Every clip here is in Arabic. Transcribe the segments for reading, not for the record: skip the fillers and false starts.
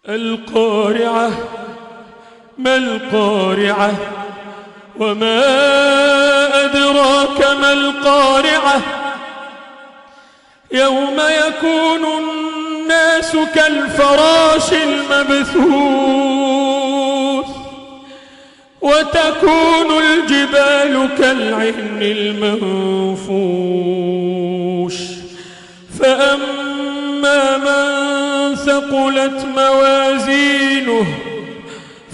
القارعة ما القارعة وما أدراك ما القارعة يوم يكون الناس كالفراش المبثوث وتكون الجبال كالعهن المنفوش فأما من ثقلت موازينه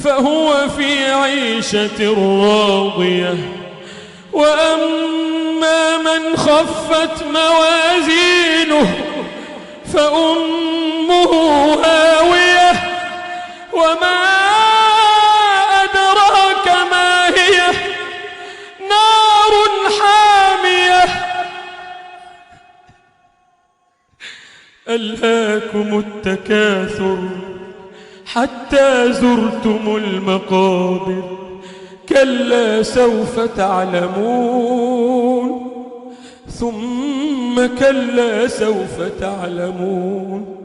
فهو في عيشة راضية وأما من خفت موازينه فأمه هاوية وما أدراك ما هي نار حامية ألهاكم التكاثر حتى زرتم المقابر كلا سوف تعلمون ثم كلا سوف تعلمون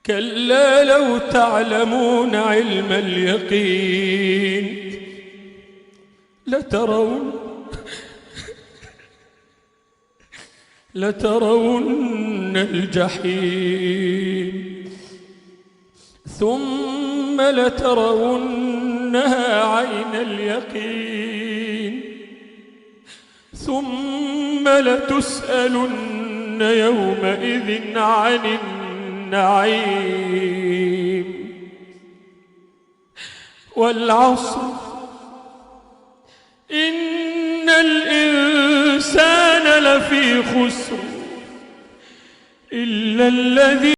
كلا لو تعلمون علم اليقين لترون الجحيم ثم لترونها عين اليقين ثم لتسألن يومئذ عن النعيم والعصر إن الإنسان لفي خسر إلا الذين